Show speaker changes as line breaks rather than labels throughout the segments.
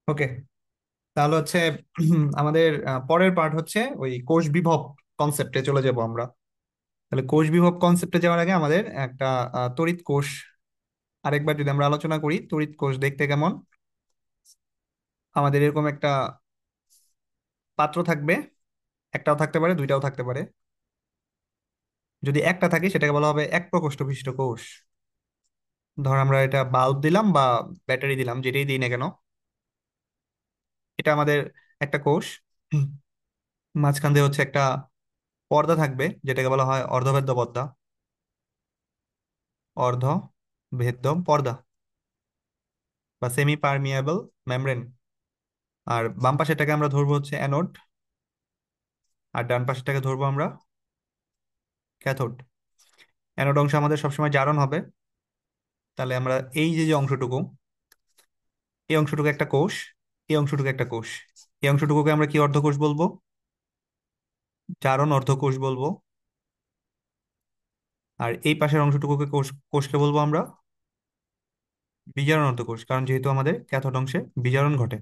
ওকে, তাহলে হচ্ছে আমাদের পরের পার্ট হচ্ছে ওই কোষ বিভব কনসেপ্টে চলে যাব আমরা। তাহলে কোষ বিভব কনসেপ্টে যাওয়ার আগে আমাদের একটা তড়িৎ কোষ আরেকবার যদি আমরা আলোচনা করি, তড়িৎ কোষ দেখতে কেমন। আমাদের এরকম একটা পাত্র থাকবে, একটাও থাকতে পারে, দুইটাও থাকতে পারে। যদি একটা থাকে সেটাকে বলা হবে এক প্রকোষ্ঠ বিশিষ্ট কোষ। ধর আমরা এটা বাল্ব দিলাম বা ব্যাটারি দিলাম, যেটাই দিই না কেন, এটা আমাদের একটা কোষ। হুম, মাঝখান দিয়ে হচ্ছে একটা পর্দা থাকবে, যেটাকে বলা হয় অর্ধভেদ্য পর্দা, অর্ধ ভেদ্য পর্দা বা সেমি পারমিয়েবল মেমব্রেন। আর বাম পাশেরটাকে আমরা ধরবো হচ্ছে অ্যানোড, আর ডান পাশেরটাকে ধরবো আমরা ক্যাথোড। অ্যানোড অংশ আমাদের সবসময় জারণ হবে। তাহলে আমরা এই যে যে অংশটুকু, এই অংশটুকু একটা কোষ, এই অংশটুকু একটা কোষ। এই অংশটুকুকে আমরা কি অর্ধকোষ বলবো? জারণ অর্ধকোষ বলবো। আর এই পাশের অংশটুকুকে কোষকে বলবো আমরা বিজারণ অর্ধকোষ, কারণ যেহেতু আমাদের ক্যাথোড অংশে বিজারণ ঘটে।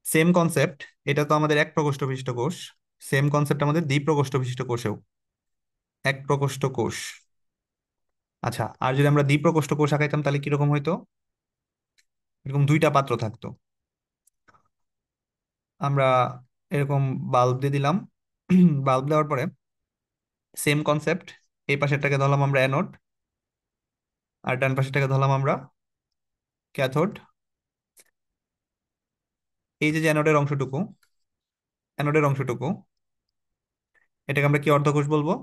সেম কনসেপ্ট, এটা তো আমাদের এক প্রকোষ্ঠ বিশিষ্ট কোষ। সেম কনসেপ্ট আমাদের দ্বিপ্রকোষ্ঠ বিশিষ্ট কোষেও, এক প্রকোষ্ঠ কোষ। আচ্ছা, আর যদি আমরা দ্বিপ্রকোষ্ঠ কোষ আঁকাইতাম তাহলে কিরকম হইতো? এরকম দুইটা পাত্র থাকতো। আমরা এরকম বাল্ব দিয়ে দিলাম। বাল্ব দেওয়ার পরে সেম কনসেপ্ট, এই পাশেরটাকে ধরলাম আমরা অ্যানোড, আর ডান পাশেরটাকে ধরলাম আমরা ক্যাথোড। এই যে যে অ্যানোডের অংশটুকু, অ্যানোডের অংশটুকু, এটাকে আমরা কি অর্ধকোষ বলবো?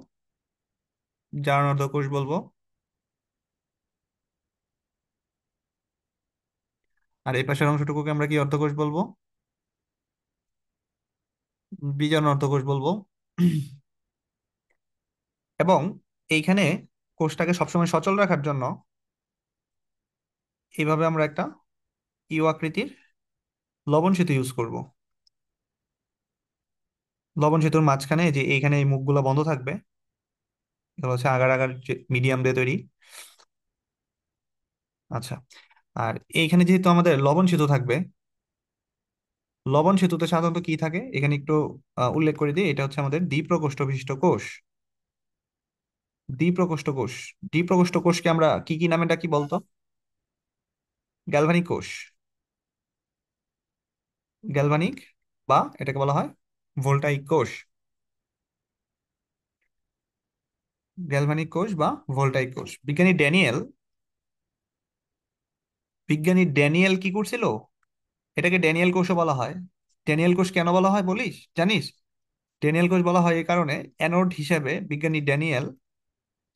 জারণ অর্ধকোষ বলবো। আর এই পাশের অংশটুকুকে আমরা কি অর্ধকোষ বলবো? বিজারণ অর্ধকোষ বলবো। এবং এইখানে কোষটাকে সবসময় সচল রাখার জন্য এইভাবে আমরা একটা ইউ আকৃতির লবণ সেতু ইউজ করব। লবণ সেতুর মাঝখানে যে এইখানে এই মুখগুলো বন্ধ থাকবে, এগুলো হচ্ছে আগার আগার মিডিয়াম দিয়ে তৈরি। আচ্ছা, আর এইখানে যেহেতু আমাদের লবণ সেতু থাকবে, লবণ সেতুতে সাধারণত কি থাকে এখানে একটু উল্লেখ করে দিই, এটা হচ্ছে আমাদের দ্বিপ্রকোষ্ঠ বিশিষ্ট কোষ। দ্বিপ্রকোষ্ঠ কোষ, দ্বিপ্রকোষ্ঠ কোষকে আমরা কি কি নামে ডাকি বলতো? গ্যালভানিক কোষ, গ্যালভানিক, বা এটাকে বলা হয় ভোল্টাইক কোষ। গ্যালভানিক কোষ বা ভোল্টাইক কোষ। বিজ্ঞানী ড্যানিয়েল কি করছিল? এটাকে ড্যানিয়েল কোষও বলা হয়। ড্যানিয়েল কোষ কেন বলা হয় বলিস, জানিস? ড্যানিয়েল কোষ বলা হয় এই কারণে, অ্যানোড হিসেবে বিজ্ঞানী ড্যানিয়েল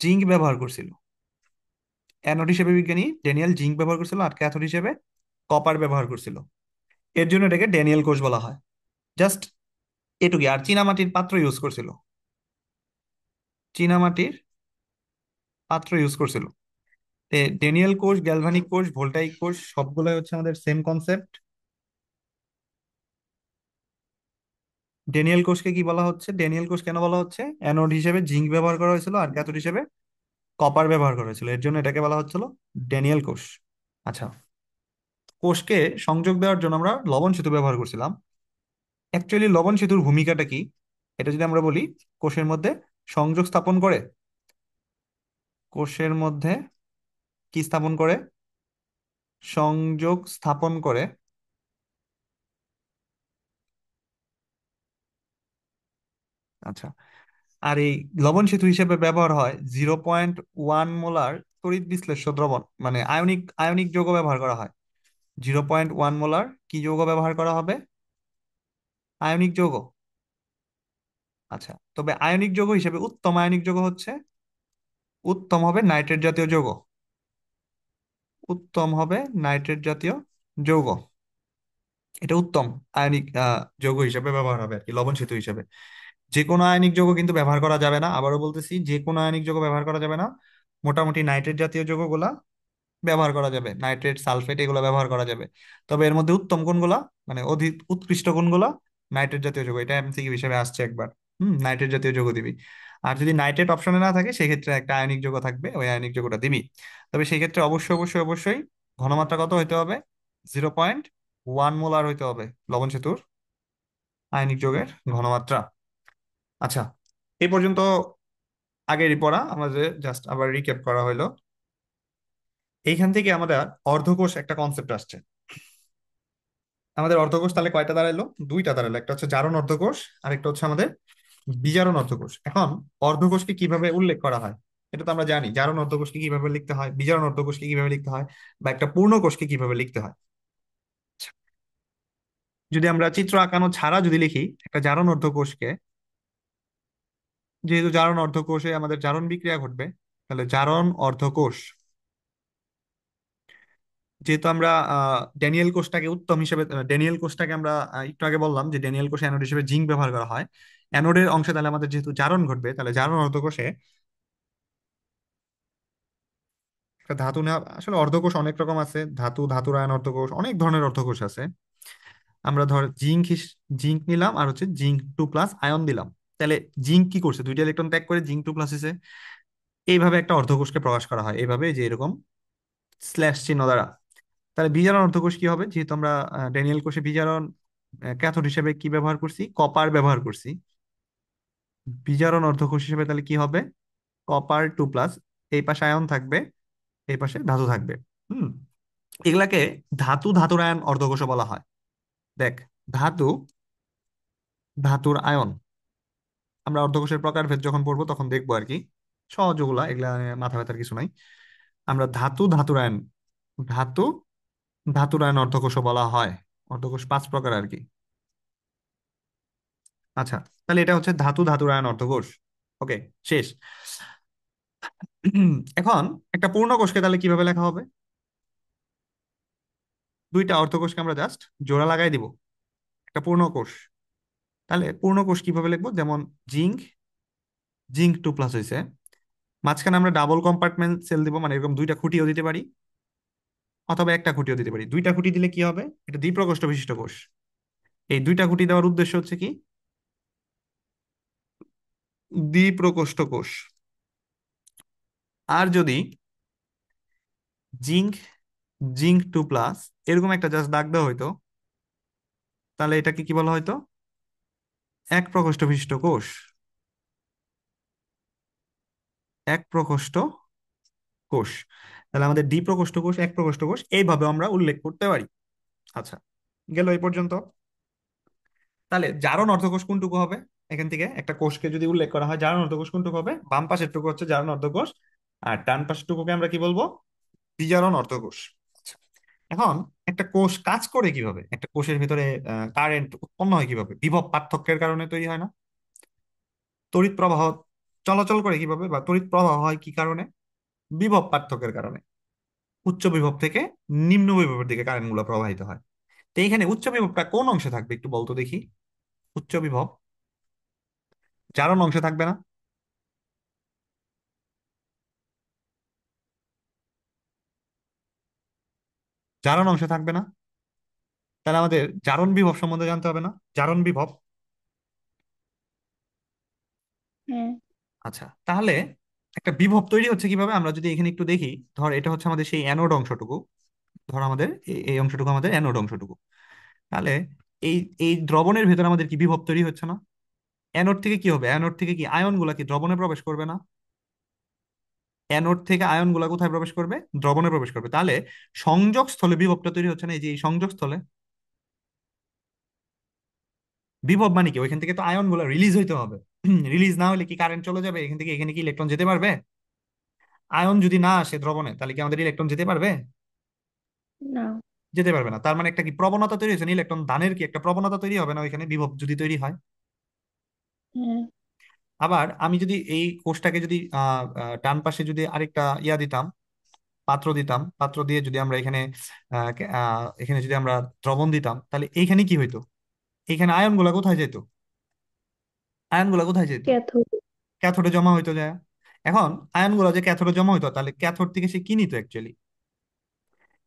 জিঙ্ক ব্যবহার করছিল। অ্যানোড হিসেবে বিজ্ঞানী ড্যানিয়েল জিঙ্ক ব্যবহার করছিল, আর ক্যাথোড হিসেবে কপার ব্যবহার করছিল। এর জন্য এটাকে ড্যানিয়েল কোষ বলা হয়। জাস্ট এটুকুই। আর চীনামাটির পাত্র ইউজ করছিল, চীনামাটির পাত্র ইউজ করছিল। ড্যানিয়েল কোষ, গ্যালভানিক কোষ, ভোল্টাইক কোষ সবগুলোই হচ্ছে আমাদের সেম কনসেপ্ট। ড্যানিয়েল কোষকে কি বলা হচ্ছে, ড্যানিয়েল কোষ কেন বলা হচ্ছে? অ্যানোড হিসেবে জিঙ্ক ব্যবহার করা হয়েছিল, আর ক্যাথোড হিসেবে কপার ব্যবহার করা হয়েছিল, এর জন্য এটাকে বলা হচ্ছিল ড্যানিয়েল কোষ। আচ্ছা, কোষকে সংযোগ দেওয়ার জন্য আমরা লবণ সেতু ব্যবহার করছিলাম। অ্যাকচুয়ালি লবণ সেতুর ভূমিকাটা কি, এটা যদি আমরা বলি, কোষের মধ্যে সংযোগ স্থাপন করে। কোষের মধ্যে কি স্থাপন করে? সংযোগ স্থাপন করে। আচ্ছা, আর এই লবণ সেতু হিসেবে ব্যবহার হয় 0.1 মোলার তড়িৎ বিশ্লেষ্য দ্রবণ, মানে আয়নিক আয়নিক যৌগ ব্যবহার করা হয়। 0.1 মোলার কি যৌগ ব্যবহার করা হবে? আয়নিক যৌগ। আচ্ছা, তবে আয়নিক যৌগ হিসেবে উত্তম আয়নিক যৌগ হচ্ছে, উত্তম হবে নাইট্রেট জাতীয় যৌগ। উত্তম হবে নাইট্রেট জাতীয় যৌগ। এটা উত্তম আয়নিক যৌগ হিসেবে ব্যবহার হবে আর কি, লবণ সেতু হিসেবে। যে কোনো আয়নিক যৌগ কিন্তু ব্যবহার করা যাবে না, আবারও বলতেছি, যে কোনো আয়নিক যৌগ ব্যবহার করা যাবে না। মোটামুটি নাইট্রেট জাতীয় যৌগগুলা ব্যবহার করা যাবে, নাইট্রেট, সালফেট এগুলো ব্যবহার করা যাবে। তবে এর মধ্যে উত্তম কোনগুলা, মানে অধিক উৎকৃষ্ট কোনগুলা? নাইট্রেট জাতীয় যৌগ। এটা এমসিকিউ হিসেবে আসছে একবার। নাইট্রেট জাতীয় যৌগ দিবি। আর যদি নাইট্রেট অপশনে না থাকে সেক্ষেত্রে একটা আয়নিক যৌগ থাকবে, ওই আয়নিক যৌগটা দিবি। তবে সেই ক্ষেত্রে অবশ্যই অবশ্যই অবশ্যই ঘনমাত্রা কত হইতে হবে? 0.1 মোলার হইতে হবে লবণ সেতুর আয়নিক যৌগের ঘনমাত্রা। আচ্ছা, এই পর্যন্ত আগেরই পড়া আমাদের জাস্ট আবার রিক্যাপ করা হলো। এইখান থেকে আমাদের অর্ধকোষ একটা কনসেপ্ট আসছে। আমাদের অর্ধকোষ তাহলে কয়টা দাঁড়াইলো? দুইটা দাঁড়ালো, একটা হচ্ছে জারণ অর্ধকোষ আর একটা হচ্ছে আমাদের বিজারণ অর্ধকোষ। এখন অর্ধকোষকে কিভাবে উল্লেখ করা হয় এটা তো আমরা জানি, জারণ অর্ধকোষকে কিভাবে লিখতে হয়, বিজারণ অর্ধকোষকে কিভাবে লিখতে হয়, বা একটা পূর্ণ কোষকে কিভাবে লিখতে হয়। যদি আমরা চিত্র আঁকানো ছাড়া যদি লিখি একটা জারণ অর্ধকোষকে, যেহেতু জারণ অর্ধকোষে আমাদের জারণ বিক্রিয়া ঘটবে, তাহলে জারণ অর্ধকোষ, যেহেতু আমরা ড্যানিয়েল কোষটাকে উত্তম হিসেবে, ড্যানিয়েল কোষটাকে আমরা একটু আগে বললাম যে ড্যানিয়েল কোষে অ্যানোড হিসেবে জিঙ্ক ব্যবহার করা হয়। অ্যানোডের অংশে তাহলে আমাদের যেহেতু জারণ ঘটবে, তাহলে জারণ অর্ধকোষে একটা ধাতু নেওয়া, আসলে অর্ধকোষ অনেক রকম আছে, ধাতু, ধাতুর আয়ন অর্ধকোষ, অনেক ধরনের অর্ধকোষ আছে। আমরা ধর জিঙ্ক নিলাম আর হচ্ছে জিঙ্ক 2+ আয়ন দিলাম। তাহলে জিঙ্ক কি করছে, দুইটা ইলেকট্রন ত্যাগ করে জিঙ্ক 2+ হয়েছে। এইভাবে একটা অর্ধকোষকে প্রকাশ করা হয়, এইভাবে যে এরকম স্ল্যাশ চিহ্ন দ্বারা। তাহলে বিজারণ অর্ধকোষ কি হবে, যেহেতু আমরা ড্যানিয়েল কোষে বিজারণ ক্যাথোড হিসেবে কি ব্যবহার করছি, কপার ব্যবহার করছি। বিজারণ অর্ধকোষ হিসেবে তাহলে কি হবে, কপার 2+, এই পাশে আয়ন থাকবে, এই পাশে ধাতু থাকবে। হুম, এগুলাকে ধাতুর আয়ন অর্ধকোষ বলা হয়। দেখ, ধাতু, ধাতুর আয়ন, আমরা অর্ধকোষের প্রকারভেদ যখন পড়বো তখন দেখবো আর কি। সহজ ওগুলা, এগুলা নিয়ে মাথা ব্যথার কিছু নাই। আমরা ধাতুর আয়ন, ধাতু ধাতুর আয়ন অর্ধকোষ বলা হয়। অর্ধকোষ 5 প্রকার আর কি। আচ্ছা, তাহলে এটা হচ্ছে ধাতুর আয়ন অর্ধকোষ। ওকে, শেষ। এখন একটা পূর্ণ কোষকে তাহলে কিভাবে লেখা হবে? দুইটা অর্ধকোষকে আমরা জাস্ট জোড়া লাগাই দিব, একটা পূর্ণ কোষ। তাহলে পূর্ণ কোষ কিভাবে লিখবো, যেমন জিঙ্ক জিঙ্ক 2+ হয়েছে, মাঝখানে আমরা ডাবল কম্পার্টমেন্ট সেল দিব, মানে এরকম দুইটা খুঁটিও দিতে পারি অথবা একটা খুঁটিও দিতে পারি। দুইটা খুঁটি দিলে কি হবে, এটা দ্বিপ্রকোষ্ঠ বিশিষ্ট কোষ। এই দুইটা খুঁটি দেওয়ার উদ্দেশ্য হচ্ছে কি, দ্বিপ্রকোষ্ঠ কোষ। আর যদি জিঙ্ক জিঙ্ক 2+ এরকম একটা জাস্ট দাগ দেওয়া হইতো, তাহলে এটাকে কি বলা হয়তো, এক প্রকোষ্ঠ বিশিষ্ট কোষ। এক প্রকোষ্ঠ কোষ। তাহলে আমাদের দ্বিপ্রকোষ্ঠ কোষ, এক প্রকোষ্ঠ কোষ, এইভাবে আমরা উল্লেখ করতে পারি। আচ্ছা, গেল এই পর্যন্ত। তাহলে জারণ অর্ধকোষ কোনটুকু হবে, এখান থেকে একটা কোষকে যদি উল্লেখ করা হয় জারণ অর্ধকোষ কোনটুকু হবে, বাম পাশের টুকু হচ্ছে জারণ অর্ধকোষ, আর ডান পাশের টুকুকে আমরা কি বলবো, বিজারণ অর্ধকোষ। আচ্ছা, এখন একটা কোষ কাজ করে কিভাবে, একটা কোষের ভিতরে কারেন্ট উৎপন্ন হয় কিভাবে, বিভব পার্থক্যের কারণে তৈরি হয় না? তড়িৎ প্রবাহ চলাচল করে কিভাবে, বা তড়িৎ প্রবাহ হয় কি কারণে? বিভব পার্থক্যের কারণে। উচ্চ বিভব থেকে নিম্ন বিভবের দিকে কারেন্ট গুলো প্রবাহিত হয়। তো এখানে উচ্চ বিভবটা কোন অংশে থাকবে একটু বলতো দেখি। উচ্চ বিভব জারণ অংশে থাকবে না? জারণ অংশে থাকবে না? তাহলে আমাদের জারণ বিভব সম্বন্ধে জানতে হবে না, জারণ বিভব।
হ্যাঁ।
আচ্ছা, তাহলে একটা বিভব তৈরি হচ্ছে কিভাবে আমরা যদি এখানে একটু দেখি। ধর এটা হচ্ছে আমাদের সেই অ্যানোড অংশটুকু, ধর আমাদের এই অংশটুকু আমাদের অ্যানোড অংশটুকু। তাহলে এই এই দ্রবণের ভেতরে আমাদের কি বিভব তৈরি হচ্ছে না? অ্যানোড থেকে কি হবে, অ্যানোড থেকে কি আয়ন গুলা কি দ্রবণে প্রবেশ করবে না? অ্যানোড থেকে আয়ন গুলা কোথায় প্রবেশ করবে, দ্রবণে প্রবেশ করবে। তাহলে সংযোগ স্থলে বিভবটা তৈরি হচ্ছে না, এই যে এই সংযোগ স্থলে। বিভব মানে কি, ওইখান থেকে তো আয়ন গুলা রিলিজ হইতে হবে। রিলিজ না হলে কি কারেন্ট চলে যাবে এখান থেকে, এখানে কি ইলেকট্রন যেতে পারবে? আয়ন যদি না আসে দ্রবণে, তাহলে কি আমাদের ইলেকট্রন যেতে পারবে?
না।
যেতে পারবে না। তার মানে একটা কি প্রবণতা তৈরি হয়েছে না, ইলেকট্রন দানের কি একটা প্রবণতা তৈরি হবে না ওইখানে, বিভব যদি তৈরি হয়।
হ্যাঁ।
আবার আমি যদি এই কোষটাকে যদি ডান পাশে যদি আরেকটা ইয়া দিতাম, পাত্র দিতাম, পাত্র দিয়ে যদি আমরা এখানে এখানে যদি আমরা দ্রবণ দিতাম, তাহলে এইখানে কি হইতো, এইখানে আয়ন গুলা কোথায় যেত, আয়ন গুলা কোথায় যেত?
ক্যাথোড।
ক্যাথোডে জমা হইতো যায়। এখন আয়ন গুলা যে ক্যাথোডে জমা হইতো, তাহলে ক্যাথোড থেকে সে কি নিত অ্যাকচুয়ালি?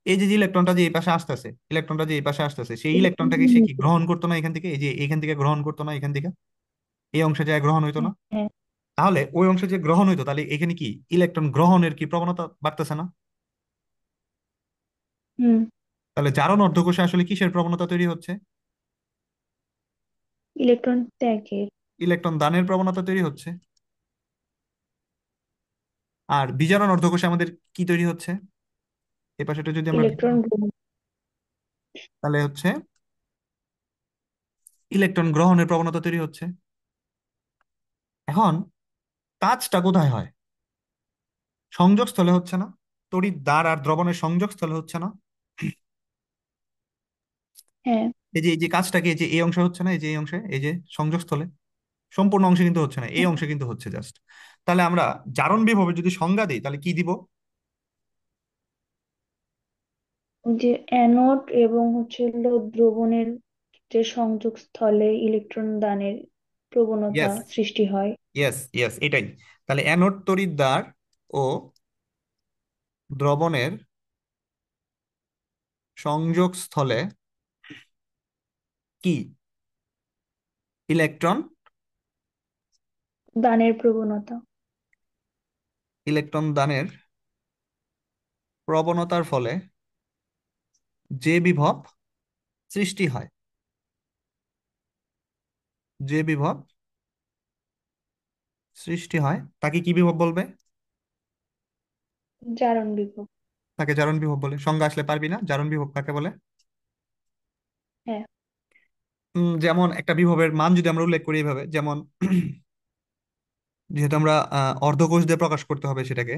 এই যে যে ইলেকট্রনটা যে এই পাশে আসতেছে, ইলেকট্রনটা যে এই পাশে আসতেছে, সেই ইলেকট্রনটাকে সে কি গ্রহণ করতো না এখান থেকে, এই যে এখান থেকে গ্রহণ করতো না এখান থেকে, এই অংশে যায় গ্রহণ হইতো না?
হ্যাঁ।
তাহলে ওই অংশে যে গ্রহণ হইতো, তাহলে এখানে কি ইলেকট্রন গ্রহণের কি প্রবণতা বাড়তেছে না?
হুম।
তাহলে জারণ অর্ধকোষে আসলে কিসের প্রবণতা তৈরি হচ্ছে?
ইলেকট্রন ত্যাগের।
ইলেকট্রন দানের প্রবণতা তৈরি হচ্ছে। আর বিজারণ অর্ধকোষে আমাদের কি তৈরি হচ্ছে? এই পাশেটা যদি আমরা
ইলেকট্রন গ্রহণ।
তাহলে হচ্ছে ইলেকট্রন গ্রহণের প্রবণতা তৈরি হচ্ছে। এখন কাজটা কোথায় হয়? সংযোগস্থলে হচ্ছে না? তড়িৎ দ্বার আর দ্রবণের সংযোগস্থলে হচ্ছে না?
হ্যাঁ।
এই যে কাজটাকে এই যে এই অংশে হচ্ছে না, এই যে এই অংশে, এই যে সংযোগস্থলে সম্পূর্ণ অংশে কিন্তু হচ্ছে না, এই
হ্যাঁ,
অংশে কিন্তু হচ্ছে জাস্ট। তাহলে আমরা জারণ বিভবের যদি সংজ্ঞা দিই তাহলে কি দিব?
যে অ্যানোড এবং হলো দ্রবণের যে সংযোগ স্থলে ইলেকট্রন দানের প্রবণতা
ইয়েস,
সৃষ্টি হয়।
ইয়েস, ইয়েস, এটাই। তাহলে অ্যানোড তড়িৎদ্বার ও দ্রবণের সংযোগস্থলে কি ইলেকট্রন
দানের প্রবণতা।
ইলেকট্রন দানের প্রবণতার ফলে যে বিভব সৃষ্টি হয়, যে বিভব সৃষ্টি হয় তাকে কি বিভব বলবে?
জারণ বিভব।
তাকে জারণ বিভব বলে। সংজ্ঞা আসলে পারবি না জারণ বিভব কাকে বলে?
হ্যাঁ।
যেমন একটা বিভবের মান যদি আমরা উল্লেখ করি এইভাবে, যেমন যেহেতু আমরা অর্ধকোষ দিয়ে প্রকাশ করতে হবে সেটাকে,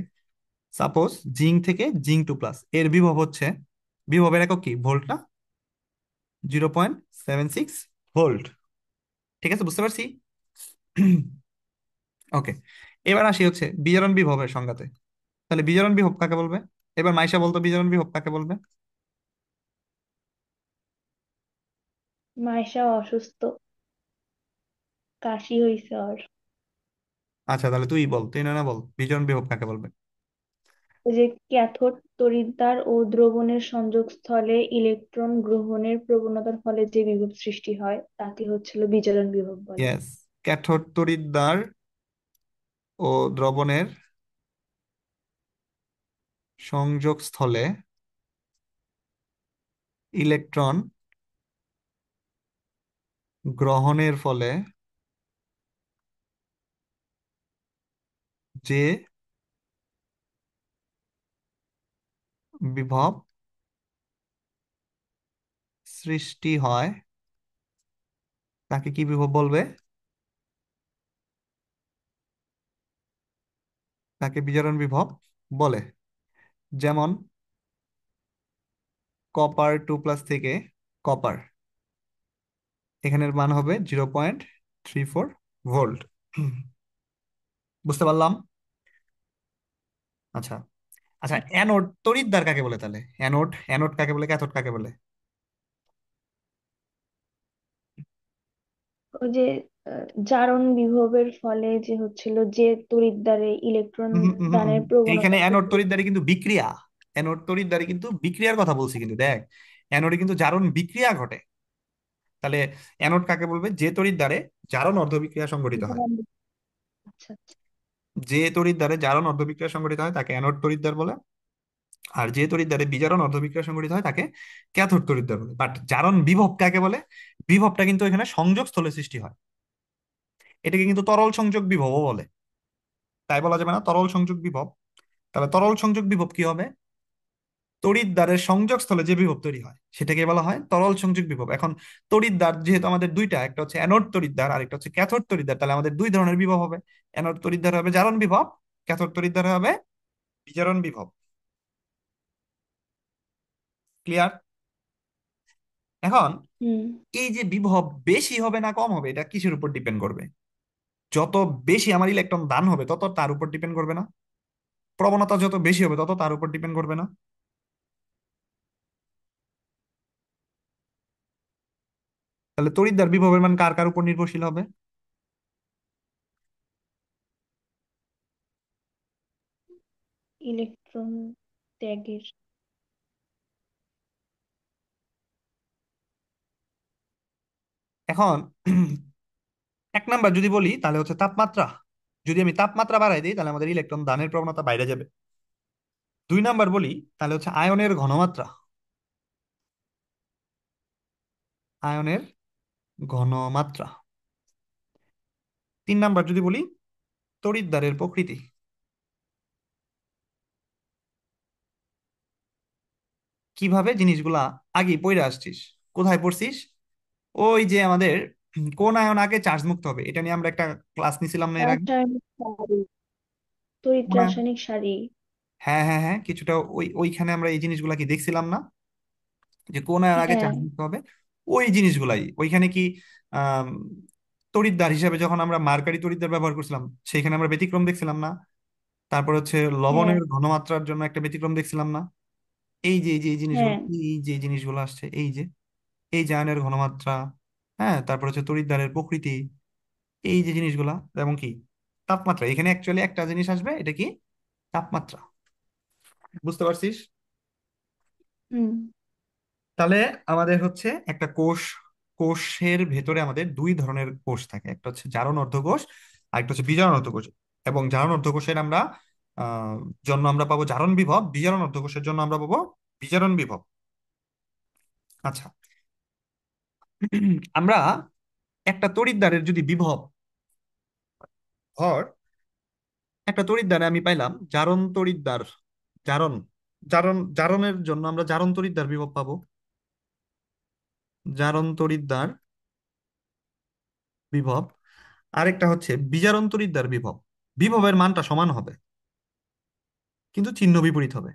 সাপোজ জিঙ্ক থেকে জিঙ্ক 2+ এর বিভব হচ্ছে, বিভবের একক কি, ভোল্ট না? 0.76 ভোল্ট। ঠিক আছে, বুঝতে পারছি। ওকে, এবার আসি হচ্ছে বিজারণ বিভবের সংজ্ঞাতে। তাহলে বিজারণ বিভব কাকে বলবে? এবার মাইশা বলতো বিজারণ বিভব কাকে বলবে?
মাইশা অসুস্থ, কাশি হইছে ওর।
আচ্ছা তাহলে তুই বল, তুই না না বল বিজারণ বিভব কাকে বলবে?
ওই যে ক্যাথোড তড়িৎদ্বার ও দ্রবণের সংযোগস্থলে ইলেকট্রন গ্রহণের প্রবণতার ফলে যে বিভব সৃষ্টি হয় তাকে বিজারণ বিভব বলে।
ইয়েস, ক্যাথোড তড়িৎদ্বার ও দ্রবণের সংযোগস্থলে ইলেকট্রন গ্রহণের ফলে যে বিভব সৃষ্টি হয় তাকে কি বিভব বলবে? তাকে বিজারণ বিভব বলে। যেমন কপার 2+ থেকে কপার, এখানের মান হবে 0.34 ভোল্ট। বুঝতে পারলাম। আচ্ছা, আচ্ছা, অ্যানোড তড়িৎদ্বার কাকে বলে তাহলে? অ্যানোড অ্যানোড কাকে বলে, ক্যাথোড কাকে বলে?
ওই যে জারণ বিভবের ফলে যে যে তড়িৎদ্বারে ইলেকট্রন
উহু, উহু, উহু।
দানের
এইখানে
প্রবণতা
অ্যানোড
তৈরি হয়।
তড়িৎদ্বারে কিন্তু বিক্রিয়া, অ্যানোড তড়িৎদ্বারে কিন্তু বিক্রিয়ার কথা বলছি কিন্তু দেখ, অ্যানোডে কিন্তু জারণ বিক্রিয়া ঘটে। তাহলে অ্যানোড কাকে বলবে? যে তড়িৎদ্বারে জারণ অর্ধবিক্রিয়া সংঘটিত হয়।
জারণ বি- আচ্ছা, আচ্ছা।
যে তড়িৎদ্বারে জারণ অর্ধবিক্রিয়া সংঘটিত হয় তাকে অ্যানোড তড়িৎদ্বার বলে। আর যে তড়িৎদ্বারে বিজারণ অর্ধবিক্রিয়া সংঘটিত হয় তাকে ক্যাথোড তড়িৎদ্বার বলে। বাট জারণ বিভব কাকে বলে? বিভবটা কিন্তু এখানে সংযোগ স্থলে সৃষ্টি হয়, এটাকে কিন্তু তরল সংযোগ বিভবও বলে। তাই বলা যাবে না তরল সংযোগ বিভব? তাহলে তরল সংযোগ বিভব কি হবে? তড়িৎদ্বারের সংযোগস্থলে যে বিভব তৈরি হয় সেটাকে বলা হয় তরল সংযোগ বিভব। এখন তড়িৎদ্বার যেহেতু আমাদের দুইটা, একটা হচ্ছে অ্যানোড তড়িৎদ্বার আর একটা হচ্ছে ক্যাথোড তড়িৎদ্বার, তাহলে আমাদের দুই ধরনের বিভব হবে। অ্যানোড তড়িৎদ্বার হবে জারণ বিভব, ক্যাথোড তড়িৎদ্বার হবে বিজারণ বিভব। ক্লিয়ার? এখন
হুম।
এই যে বিভব বেশি হবে না কম হবে এটা কিসের উপর ডিপেন্ড করবে? যত বেশি আমার ইলেকট্রন দান হবে তত তার উপর ডিপেন্ড করবে না? প্রবণতা যত বেশি হবে তত তার উপর ডিপেন্ড করবে না? তাহলে তড়িৎদ্বার বিভবের মান কার কার উপর নির্ভরশীল হবে?
ইলেকট্রন ত্যাগের।
এখন এক নাম্বার যদি বলি তাহলে হচ্ছে তাপমাত্রা। যদি আমি তাপমাত্রা বাড়াই দিই তাহলে আমাদের ইলেকট্রন দানের প্রবণতা বাইরে যাবে। দুই নাম্বার বলি তাহলে হচ্ছে আয়নের ঘনমাত্রা। আয়নের ঘনমাত্রা। 3 নাম্বার যদি বলি, তড়িৎদ্বারের প্রকৃতি। কিভাবে জিনিসগুলা আগে পড়ে আসছিস, কোথায় পড়ছিস? ওই যে আমাদের কোন আয়ন আগে চার্জ মুক্ত হবে, এটা নিয়ে আমরা একটা ক্লাস নিছিলাম না এর আগে?
রাসায়নিক সারি, তড়িৎ
কোন আয়ন?
রাসায়নিক সারি।
হ্যাঁ হ্যাঁ হ্যাঁ, কিছুটা ওইখানে আমরা এই জিনিসগুলা কি দেখছিলাম না, যে কোন আয়ন আগে
হ্যাঁ,
চার্জ মুক্ত হবে? ওই জিনিসগুলাই ওইখানে কি আহ তড়িৎদ্বার হিসাবে যখন আমরা মার্কারি তড়িৎদ্বার ব্যবহার করছিলাম, সেইখানে আমরা ব্যতিক্রম দেখছিলাম না? তারপর হচ্ছে
হ্যাঁ,
লবণের ঘনমাত্রার জন্য একটা ব্যতিক্রম দেখছিলাম না? এই জিনিসগুলো,
হ্যাঁ।
এই যে জিনিসগুলো আসছে, এই যে আয়নের ঘনমাত্রা, হ্যাঁ, তারপর হচ্ছে তড়িৎদ্বারের প্রকৃতি, এই যে জিনিসগুলা, এবং কি তাপমাত্রা। এখানে অ্যাকচুয়ালি একটা জিনিস আসবে, এটা কি? তাপমাত্রা। বুঝতে পারছিস?
হুম।
তাহলে আমাদের হচ্ছে একটা কোষের ভেতরে আমাদের দুই ধরনের কোষ থাকে, একটা হচ্ছে জারণ অর্ধকোষ, আর একটা হচ্ছে বিজারণ অর্ধকোষ। এবং জারণ অর্ধকোষের আমরা আহ জন্য আমরা পাবো জারণ বিভব, বিজারণ অর্ধকোষের জন্য আমরা পাবো বিজারণ বিভব। আচ্ছা, আমরা একটা তড়িৎদ্বারের যদি বিভব, ধর একটা তড়িৎদ্বারে আমি পাইলাম জারণ তড়িৎদ্বার, জারণ জারণের জন্য আমরা জারণ তড়িৎদ্বার বিভব পাবো, জারণ তড়িৎদ্বার বিভব। আরেকটা হচ্ছে বিজারণ তড়িৎদ্বার বিভব। বিভবের মানটা সমান হবে, কিন্তু চিহ্ন বিপরীত হবে।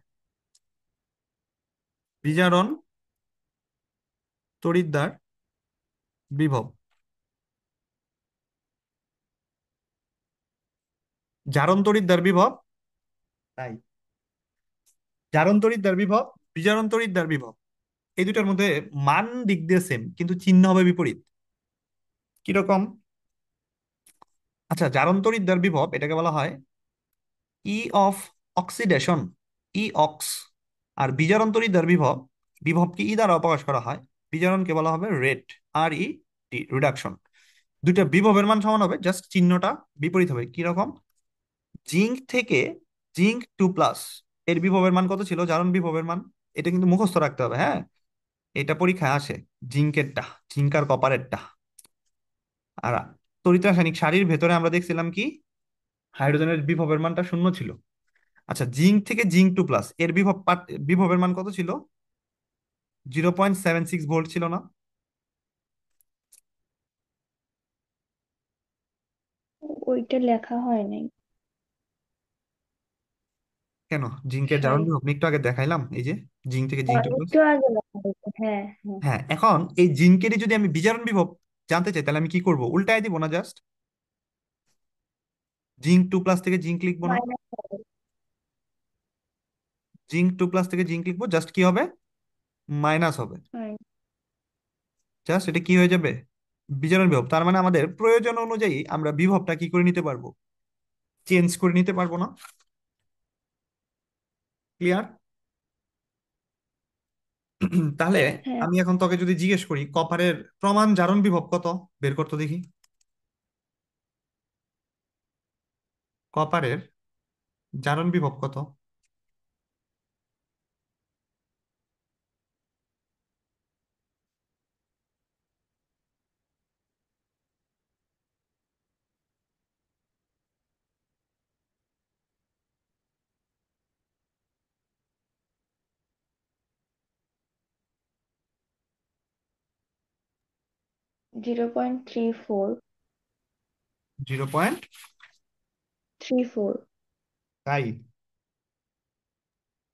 বিজারণ তড়িৎদ্বার বিভব, জারণ তড়িৎদ্বার বিভব, তাই জারণ তড়িৎদ্বার বিভব, বিজারণ তড়িৎদ্বার বিভব, এই দুটার মধ্যে মান দিক দিয়ে সেম, কিন্তু চিহ্ন হবে বিপরীত। কিরকম? আচ্ছা, জারণ তড়িৎদ্বার বিভব এটাকে বলা হয় E of oxidation, E ox. আর বিজারণ তড়িৎদ্বার বিভব, বিভবকে ই দ্বারা প্রকাশ করা হয়, বিজারণকে বলা হবে রেট, আর ই টি, রিডাকশন। দুইটা বিভবের মান সমান হবে, জাস্ট চিহ্নটা বিপরীত হবে। কিরকম? জিঙ্ক থেকে জিঙ্ক 2+, এর বিভবের মান কত ছিল, জারণ বিভবের মান? এটা কিন্তু মুখস্থ রাখতে হবে, হ্যাঁ, এটা পরীক্ষায় আসে। জিঙ্কেরটা, জিঙ্ক আর কপারেরটা। আর তড়িৎ রাসায়নিক সারির ভেতরে আমরা দেখছিলাম কি, হাইড্রোজেনের বিভবের মানটা 0 ছিল। আচ্ছা, জিঙ্ক থেকে জিঙ্ক 2+, এর বিভবের মান কত ছিল? 0.76 ভোল্ট ছিল না?
ওইটা লেখা হয় নাই।
কেন? জিঙ্কের জারণ
সরি।
বিভব আমি একটু আগে দেখাইলাম, এই যে জিঙ্ক থেকে জিঙ্ক 2+।
একটু আগে লেখা হয়েছে, হ্যাঁ, হ্যাঁ।
হ্যাঁ, এখন এই জিঙ্কেরই যদি আমি বিজারণ বিভব জানতে চাই, তাহলে আমি কি করব? উল্টায় দিব না, জাস্ট জিঙ্ক 2+ থেকে জিঙ্ক লিখবো না?
মাইনাস হবে।
জিঙ্ক 2+ থেকে জিঙ্ক লিখবো, জাস্ট কি হবে? মাইনাস হবে। জাস্ট এটা কি হয়ে যাবে? বিজারণ বিভব। তার মানে আমাদের প্রয়োজন অনুযায়ী আমরা বিভবটা কি করে নিতে পারবো? চেঞ্জ করে নিতে পারবো না? ক্লিয়ার? তাহলে
হ্যাঁ।
আমি এখন তোকে যদি জিজ্ঞেস করি কপারের প্রমাণ জারণ বিভব কত, বের করতে দেখি। কপারের জারণ বিভব কত?
0.34।
0.
34।
তাই?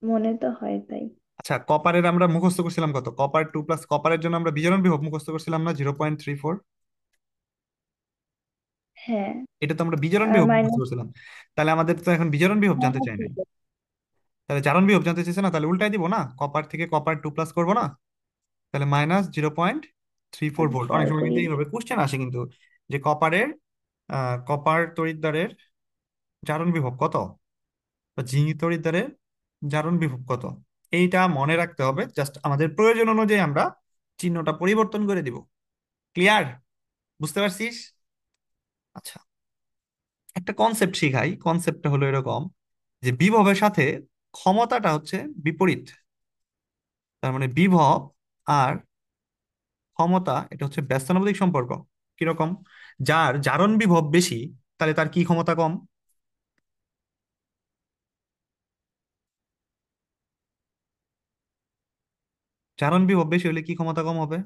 মনে তো হয় তাই।
আচ্ছা, কপারের আমরা মুখস্থ করছিলাম কত? কপার 2+, কপারের জন্য আমরা বিজারণ বিভব মুখস্থ করছিলাম না 0.34?
হ্যাঁ।
এটা তো আমরা বিজারণ
আর
বিভব মুখস্থ
মাইনাস।
করছিলাম। তাহলে আমাদের তো এখন বিজারণ বিভব জানতে
মাইনাস
চাই না।
হবে।
তাহলে জারণ বিভব জানতে চাইছে না, তাহলে উল্টাই দিব না, কপার থেকে কপার 2+ করবো না? তাহলে -0.34 ভোল্ট। অনেক সময়
তারপরে
কিন্তু এইভাবে কোশ্চেন আসে কিন্তু, যে কপার তড়িৎদ্বারের জারণ বিভব কত, বা জিনি তড়িৎদ্বারের জারণ বিভব কত। এইটা মনে রাখতে হবে, জাস্ট আমাদের প্রয়োজন অনুযায়ী আমরা চিহ্নটা পরিবর্তন করে দিব। ক্লিয়ার? বুঝতে পারছিস? আচ্ছা, একটা কনসেপ্ট শিখাই। কনসেপ্টটা হলো এরকম, যে বিভবের সাথে ক্ষমতাটা হচ্ছে বিপরীত। তার মানে বিভব আর ক্ষমতা, এটা হচ্ছে ব্যস্তানুপাতিক সম্পর্ক। কিরকম? যার জারণ বিভব বেশি, তাহলে তার কি ক্ষমতা কম? জারণ বিভব বেশি হলে কি ক্ষমতা কম হবে?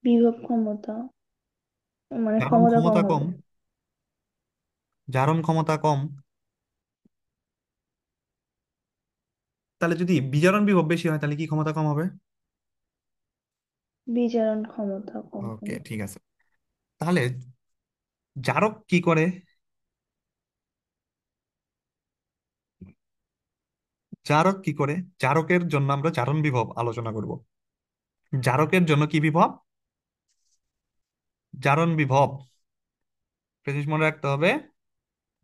বিভব ক্ষমতা, মানে
জারণ
ক্ষমতা কম
ক্ষমতা কম,
হবে।
জারণ ক্ষমতা কম, তাহলে যদি বিজারণ বিভব বেশি হয় তাহলে কি ক্ষমতা কম হবে?
বিজারণ ক্ষমতা কম
ওকে,
হবে।
ঠিক আছে। তাহলে জারক কি করে? জারক কি করে? জারকের জন্য আমরা জারণ বিভব আলোচনা করব। জারকের জন্য কি বিভব? জারণ বিভব। প্রেসিস মনে রাখতে হবে।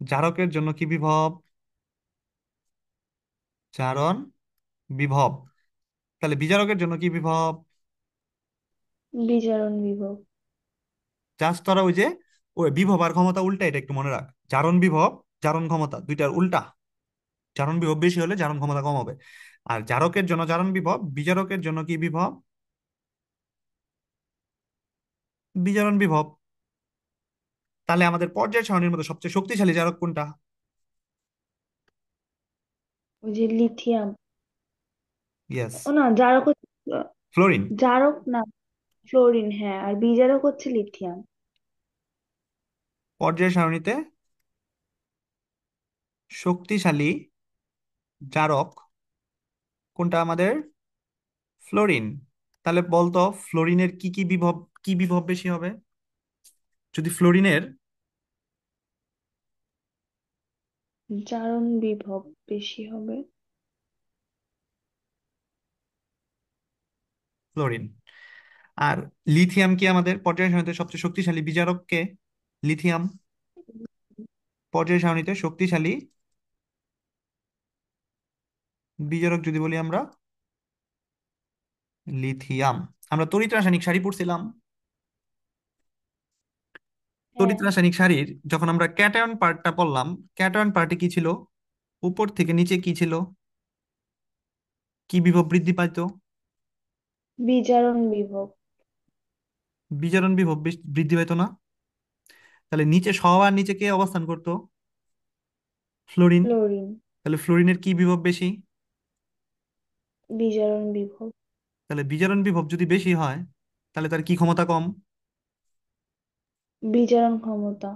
জারকের জন্য কি বিভব? জারণ বিভব। তাহলে বিজারকের জন্য কি বিভব?
বিজারণ বিভব।
জাস্ট তোরা ওই যে ওই বিভব আর ক্ষমতা উল্টা, এটা একটু মনে রাখ। জারণ বিভব, জারণ ক্ষমতা দুইটার উল্টা। জারণ বিভব বেশি হলে জারণ ক্ষমতা কম হবে। আর জারকের জন্য জারণ বিভব, বিজারকের জন্য কি বিভব? বিজারণ বিভব। তাহলে আমাদের পর্যায় সারণীর মধ্যে সবচেয়ে শক্তিশালী জারক কোনটা?
ওই যে লিথিয়াম।
ইয়েস,
ও না, জারক আহ,
ফ্লোরিন।
জারক না, ফ্লোরিন, হ্যাঁ, আর বিজারক হচ্ছে লিথিয়াম।
পর্যায় সারণীতে শক্তিশালী জারক কোনটা আমাদের? ফ্লোরিন। তাহলে বলতো ফ্লোরিনের কি কি বিভব, কি বিভব বেশি হবে? যদি ফ্লোরিনের,
জারণ বিভব বেশি হবে।
ফ্লোরিন। আর লিথিয়াম কি আমাদের পর্যায় সারণীতে সবচেয়ে শক্তিশালী বিজারক কে? লিথিয়াম। পর্যায় সারণীতে শক্তিশালী বিজারক যদি বলি আমরা, লিথিয়াম। আমরা তড়িৎ রাসায়নিক সারি পড়ছিলাম।
হ্যাঁ,
তড়িৎ রাসায়নিক সারির যখন আমরা ক্যাটায়ন পার্টটা পড়লাম, ক্যাটায়ন পার্টে কি ছিল? উপর থেকে নিচে কি ছিল? কি বিভব বৃদ্ধি পাইতো?
বিজারণ বিভব।
বিজারণ বিভব বৃদ্ধি পাইতো না? তাহলে নিচে সবার নিচে কে অবস্থান করতো? ফ্লোরিন।
ফ্লোরিন।
তাহলে ফ্লোরিনের কি বিভব বেশি?
বিজারণ বিভব।
তাহলে বিজারণ বিভব যদি বেশি হয় তাহলে তার কি ক্ষমতা কম?
বিজারণ ক্ষমতা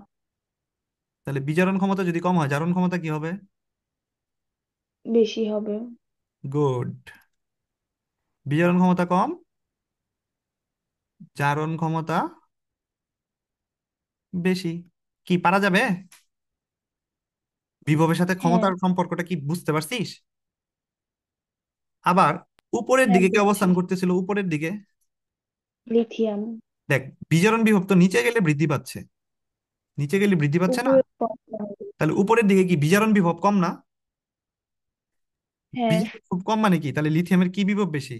তাহলে বিজারণ ক্ষমতা যদি কম হয় জারণ ক্ষমতা কি হবে?
বেশি হবে।
গুড। বিজারণ ক্ষমতা কম, জারণ ক্ষমতা বেশি। কি পারা যাবে? বিভবের সাথে
হ্যাঁ,
ক্ষমতার সম্পর্কটা কি বুঝতে পারছিস? আবার উপরের
হ্যাঁ
দিকে কে
বুঝছি।
অবস্থান করতেছিল? উপরের দিকে
লিথিয়াম।
দেখ, বিজারণ বিভব তো নিচে গেলে বৃদ্ধি পাচ্ছে, নিচে গেলে বৃদ্ধি পাচ্ছে না?
উপরে কম হবে।
তাহলে উপরের দিকে কি বিজারণ বিভব কম না?
হ্যাঁ,
বিজারণ বিভব কম মানে কি? তাহলে লিথিয়ামের কি বিভব বেশি?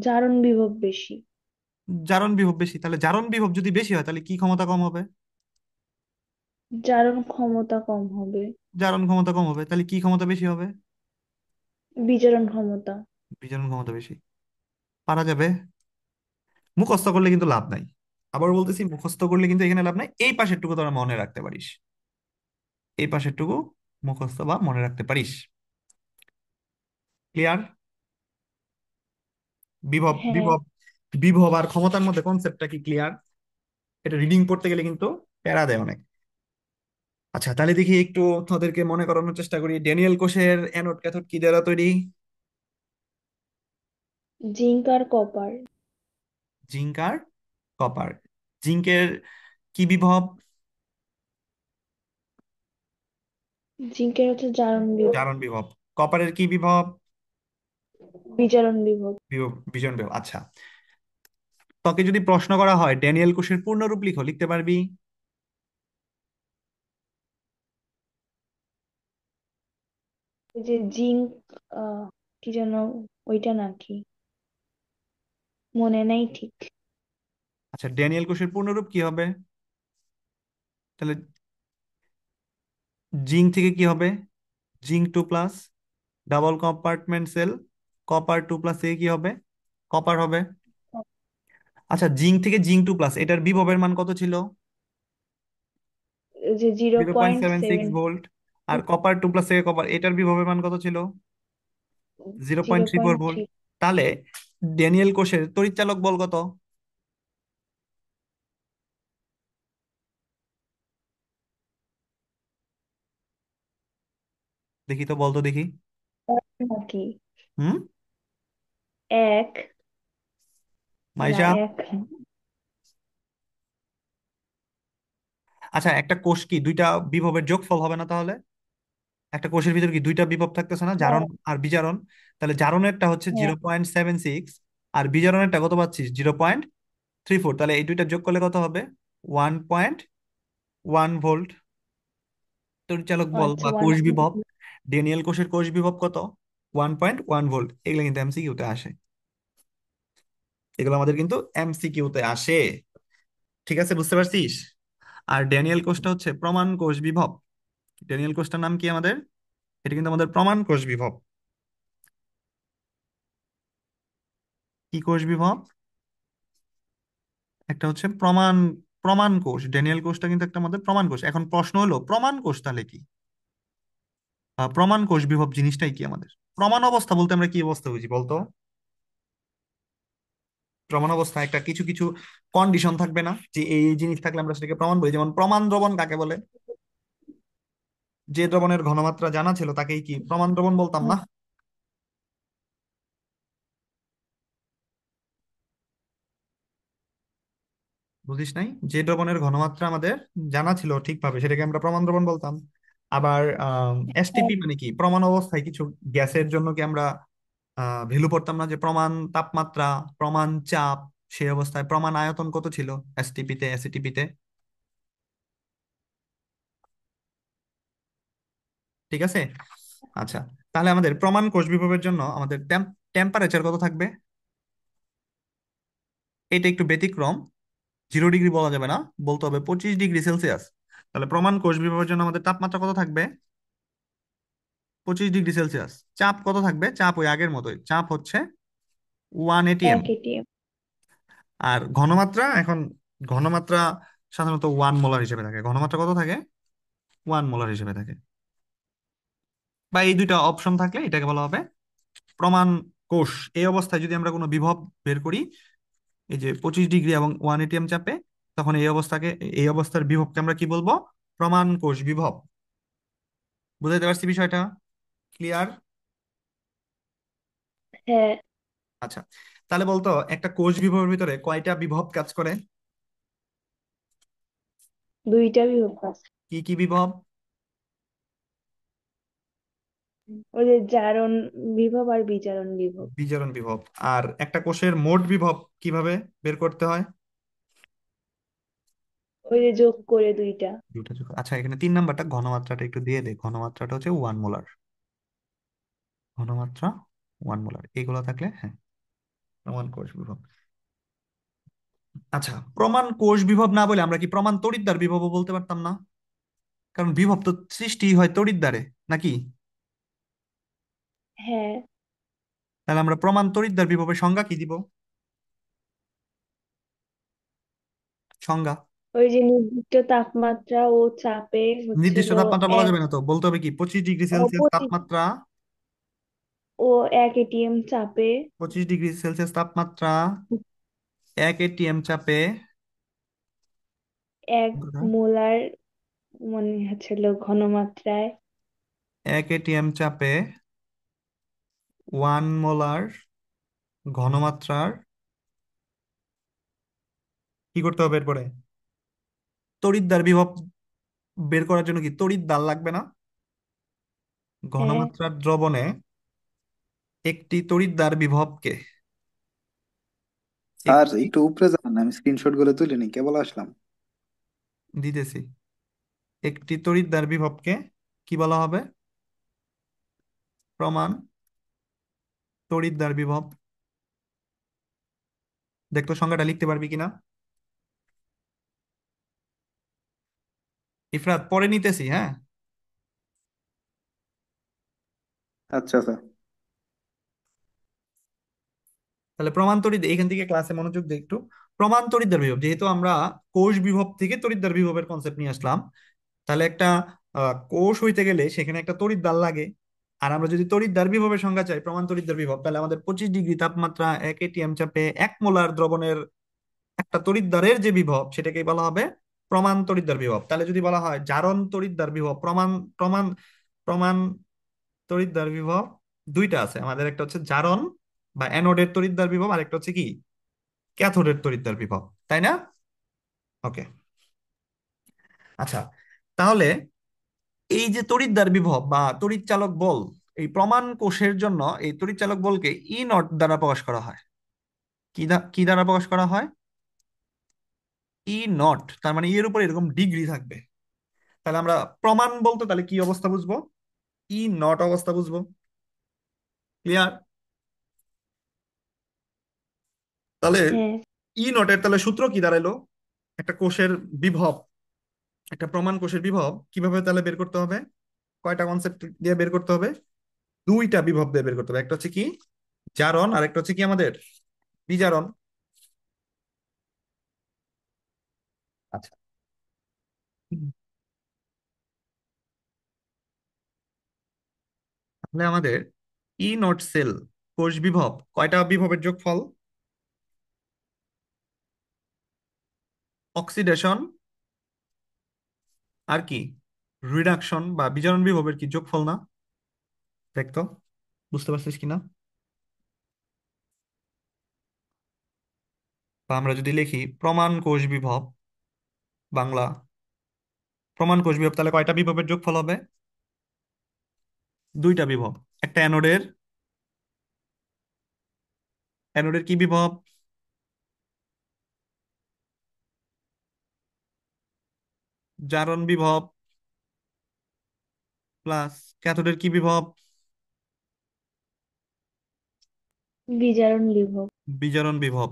জারণ বিভব বেশি।
জারণ বিভব বেশি। তাহলে জারণ বিভব যদি বেশি হয় তাহলে কি ক্ষমতা কম হবে?
জারণ ক্ষমতা কম হবে।
জারণ ক্ষমতা কম হবে, তাহলে কি ক্ষমতা বেশি হবে?
বিজারণ ক্ষমতা।
বিজারণ ক্ষমতা বেশি। পারা যাবে। মুখস্থ করলে কিন্তু লাভ নাই। আবার বলতেছি, মুখস্থ করলে কিন্তু এখানে লাভ নাই। এই পাশেরটুকু তোরা মনে রাখতে পারিস, এই পাশেরটুকু মুখস্থ বা মনে রাখতে পারিস। ক্লিয়ার? বিভব
হ্যাঁ।
বিভব বিভব আর ক্ষমতার মধ্যে কনসেপ্টটা কি ক্লিয়ার? এটা রিডিং পড়তে গেলে কিন্তু প্যারা দেয় অনেক। আচ্ছা, তাহলে দেখি একটু তোদেরকে মনে করানোর চেষ্টা করি। ড্যানিয়েল কোষের অ্যানোড ক্যাথোড কি দ্বারা তৈরি?
জিঙ্ক আর কপার।
জিঙ্ক আর কপার। জিঙ্কের কি বিভব?
জিঙ্কের হচ্ছে জারণ বিভব।
জারণ বিভব। কপারের কি বিভব?
বিজারণ বিভব।
বিভব, বিজন বিভব। আচ্ছা, তোকে যদি প্রশ্ন করা হয় ড্যানিয়েল কোষের পূর্ণরূপ লিখো, লিখতে পারবি?
ওই যে জিঙ্ক, আহ কি যেন, ওইটা নাকি, মনে নাই ঠিক।
আচ্ছা, ড্যানিয়েল কোষের পূর্ণরূপ কি হবে? তাহলে জিঙ্ক থেকে কি হবে? Zinc two plus, double compartment cell, copper two plus এ কি হবে? কপার হবে। আচ্ছা, জিঙ্ক থেকে জিঙ্ক টু প্লাস, এটার বিভবের মান কত ছিল?
ওই যে জিরো
0.76
পয়েন্ট
ভোল্ট। আর কপার টু প্লাস থেকে কপার, এটার বিভবের মান কত ছিল? Zero
zero
point three four
point
volt
three
তাহলে ড্যানিয়েল কোষের তড়িৎচালক বল কত? দেখি তো, বলতো দেখি।
নাকি
হুম।
এক, না
মাইশা।
এক,
আচ্ছা, একটা কোষ কি দুইটা বিভবের যোগফল হবে না তাহলে? একটা কোষের ভিতর কি দুইটা বিভব থাকতেছে না, জারণ
হ্যাঁ
আর বিজারণ? তাহলে জারণেরটা হচ্ছে
হ্যাঁ।
0.76, আর বিজারণেরটা কত পাচ্ছিস? 0.34। তাহলে এই দুইটা যোগ করলে কত হবে? 1.1 ভোল্ট। তড়িৎচালক বল
আচ্ছা
বা
ওয়ান।
কোষ বিভব, ড্যানিয়েল কোষের কোষ বিভব কত? 1.1 ভোল্ট। এগুলো কিন্তু এমসিকিউতে আসে, এগুলো আমাদের কিন্তু এমসিকিউতে আসে। ঠিক আছে, বুঝতে পারছিস? আর ড্যানিয়েল কোষটা হচ্ছে প্রমাণ কোষ বিভব। ড্যানিয়েল কোষটার নাম কি আমাদের? এটা কিন্তু আমাদের প্রমাণ কোষ বিভব। কি কোষ বিভব? একটা হচ্ছে প্রমাণ, প্রমাণ কোষ। ড্যানিয়েল কোষটা কিন্তু একটা আমাদের প্রমাণ কোষ। এখন প্রশ্ন হলো প্রমাণ কোষ তাহলে কি, বা প্রমাণ কোষ বিভব জিনিসটাই কি আমাদের? প্রমাণ অবস্থা বলতে আমরা কি অবস্থা বুঝি বলতো? প্রমাণ অবস্থা একটা কিছু কিছু কন্ডিশন থাকবে না, যে এই এই জিনিস থাকলে আমরা সেটাকে প্রমাণ বলি। যেমন প্রমাণ দ্রবণ কাকে বলে? যে দ্রবণের ঘনমাত্রা জানা ছিল তাকেই কি প্রমাণ দ্রবণ বলতাম না? বুঝিস নাই? যে দ্রবণের ঘনমাত্রা আমাদের জানা ছিল ঠিকভাবে সেটাকে আমরা প্রমাণ দ্রবণ বলতাম। আবার এসটিপি মানে কি, প্রমাণ অবস্থায় কিছু গ্যাসের জন্য কি আমরা ভ্যালু পড়তাম না, যে প্রমাণ তাপমাত্রা, প্রমাণ চাপ, সেই অবস্থায় প্রমাণ আয়তন কত ছিল এসটিপিতে, এসিটিপিতে? ঠিক আছে। আচ্ছা, তাহলে আমাদের প্রমাণ কোষ বিভবের জন্য আমাদের টেম্পারেচার কত থাকবে? এটা একটু ব্যতিক্রম, 0 ডিগ্রি বলা যাবে না, বলতে হবে 25 ডিগ্রি সেলসিয়াস। তাহলে প্রমাণ কোষ বিভবের জন্য আমাদের তাপমাত্রা কত থাকবে? 25 ডিগ্রি সেলসিয়াস। চাপ কত থাকবে? চাপ ওই আগের মতোই, চাপ হচ্ছে 1 atm।
এক এটিএম।
আর ঘনমাত্রা এখন, ঘনমাত্রা সাধারণত 1 মোলার হিসেবে থাকে। ঘনমাত্রা কত থাকে? 1 মোলার হিসেবে থাকে। বা এই দুইটা অপশন থাকলে এটাকে বলা হবে প্রমাণ কোষ। এই অবস্থায় যদি আমরা কোনো বিভব বের করি, এই যে 25 ডিগ্রি এবং 1 atm চাপে, তখন এই অবস্থাকে, এই অবস্থার বিভবকে আমরা কি বলবো? প্রমাণ কোষ বিভব। বুঝাইতে পারছি বিষয়টা? ক্লিয়ার?
হ্যাঁ,
আচ্ছা, তাহলে বলতো একটা কোষ বিভবের ভিতরে কয়টা বিভব কাজ করে?
দুইটা বিভব আছে।
কি কি বিভব?
ওই যে জারণ বিভব আর বিজারণ বিভব।
বিজারণ বিভব। আর একটা কোষের মোট বিভব কিভাবে বের করতে হয়?
ওই যে যোগ করে দুইটা।
দুটো যোগ। আচ্ছা, এখানে 3 নাম্বারটা ঘনমাত্রাটা একটু দিয়ে দে। ঘনমাত্রাটা হচ্ছে 1 মোলার। ঘনমাত্রা 1 মোলার, এগুলো থাকলে হ্যাঁ, প্রমাণ কোষ বিভব। আচ্ছা, প্রমাণ কোষ বিভব না বলে আমরা কি প্রমাণ তড়িৎদ্বার বিভবও বলতে পারতাম না? কারণ বিভব তো সৃষ্টি হয় তড়িৎদ্বারে, নাকি?
হ্যাঁ।
তাহলে আমরা প্রমাণ তড়িৎদ্বার বিভবের সংজ্ঞা কি দিব? সংজ্ঞা?
ওই যে নির্দিষ্ট তাপমাত্রা ও চাপে
নির্দিষ্ট
হচ্ছিল
তাপমাত্রা বলা
এক
যাবে না তো, বলতে হবে কি 25 ডিগ্রি সেলসিয়াস
অপোজিট
তাপমাত্রা।
ও এক এটিএম চাপে
25 ডিগ্রি সেলসিয়াস তাপমাত্রা, 1 atm চাপে।
এক মোলার মনে হচ্ছিল ঘনমাত্রায়।
1 atm চাপে 1 মোলার ঘনমাত্রার কি করতে হবে এরপরে? তড়িৎদ্বার বিভব বের করার জন্য কি তড়িৎদ্বার লাগবে না?
হ্যাঁ।
ঘনমাত্রার দ্রবণে একটি তড়িৎদ্বার বিভবকে,
স্যার একটু উপরে যান, আমি স্ক্রিনশট করে তুলে নি, কেবল আসলাম।
দিতেছি, একটি তড়িৎদ্বার বিভবকে কি বলা হবে? প্রমাণ তড়িৎদ্বার বিভব। দেখতো সংজ্ঞাটা লিখতে পারবি কিনা? ইফরাত, পরে নিতেছি, হ্যাঁ।
আচ্ছা স্যার।
তাহলে প্রমাণ তড়িৎ, এখান থেকে ক্লাসে মনোযোগ দিই একটু। প্রমাণ তড়িৎদ্বার বিভব, যেহেতু আমরা কোষ বিভব থেকে তড়িৎদ্বার বিভবের কনসেপ্ট নিয়ে আসলাম, তাহলে একটা কোষ হইতে গেলে সেখানে একটা তড়িৎদ্বার লাগে। আর আমরা যদি তড়িৎদ্বার বিভবের সংজ্ঞা চাই, প্রমাণ তড়িৎদ্বার বিভব, তাহলে আমাদের 25 ডিগ্রি তাপমাত্রা 1 atm চাপে 1 মোলার দ্রবণের একটা তড়িৎদ্বারের যে বিভব, সেটাকে বলা হবে প্রমাণ তড়িৎদ্বার বিভব। তাহলে যদি বলা হয় জারণ তড়িৎদ্বার বিভব, প্রমাণ প্রমাণ প্রমাণ তড়িৎদ্বার বিভব দুইটা আছে আমাদের, একটা হচ্ছে জারণ বা অ্যানোডের তড়িৎদ্বার বিভব, আর একটা হচ্ছে কি ক্যাথোডের তড়িৎদ্বার বিভব, তাই না? ওকে। আচ্ছা, তাহলে এই যে তড়িৎদ্বার বিভব বা তড়িৎচালক বল, এই প্রমাণ কোষের জন্য এই তড়িৎচালক বলকে ই নট দ্বারা প্রকাশ করা হয়। কি দ্বারা প্রকাশ করা হয়? ই নট, তার মানে এর উপর এরকম ডিগ্রি থাকবে। তাহলে আমরা প্রমাণ বলতে তাহলে কি অবস্থা বুঝবো? ই নট অবস্থা বুঝবো। ক্লিয়ার? তাহলে
হ্যাঁ।
ই নটের তাহলে সূত্র কি দাঁড়ালো? একটা কোষের বিভব, একটা প্রমাণ কোষের বিভব কিভাবে তাহলে বের করতে হবে? কয়টা কনসেপ্ট দিয়ে বের করতে হবে? দুইটা বিভব দিয়ে বের করতে হবে। একটা হচ্ছে কি জারণ, আর একটা হচ্ছে কি আমাদের বিজারণ। আচ্ছা, তাহলে আমাদের ই নট সেল কোষ বিভব কয়টা বিভবের যোগফল? অক্সিডেশন আর কি রিডাকশন বা বিজারণ বিভবের কি যোগফল না? দেখতো, বুঝতে পারছিস কিনা? বা আমরা যদি লিখি প্রমাণ কোষ বিভব বাংলা, প্রমাণ কোষ বিভব, তাহলে কয়টা বিভবের যোগফল হবে? দুইটা বিভব। একটা অ্যানোডের, অ্যানোডের কি বিভব? জারণ বিভব, প্লাস ক্যাথোডের কি বিভব?
বিজারণ বিভব।
বিজারণ বিভব।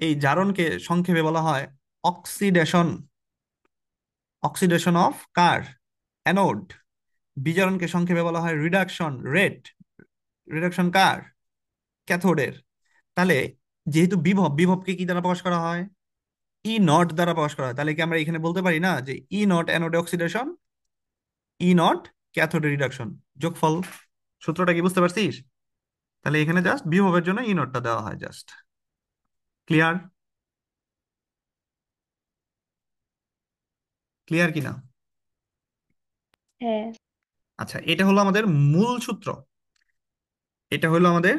এই জারণকে সংক্ষেপে বলা হয় অক্সিডেশন, অক্সিডেশন অফ কার? অ্যানোড। বিজারণকে সংক্ষেপে বলা হয় রিডাকশন, রেট, রিডাকশন কার? ক্যাথোডের। তাহলে যেহেতু বিভব, বিভবকে কি দ্বারা প্রকাশ করা হয়? ই নট দ্বারা প্রকাশ করা হয়। তাহলে কি আমরা এখানে বলতে পারি না যে ই নট অ্যানোডে অক্সিডেশন, ই নট ক্যাথোডে রিডাকশন, যোগফল? সূত্রটা কি বুঝতে পারছিস? তাহলে এখানে জাস্ট বিভবের জন্য ই নটটা দেওয়া হয় জাস্ট। ক্লিয়ার? ক্লিয়ার কিনা?
হ্যাঁ।
আচ্ছা, এটা হলো আমাদের মূল সূত্র, এটা হলো আমাদের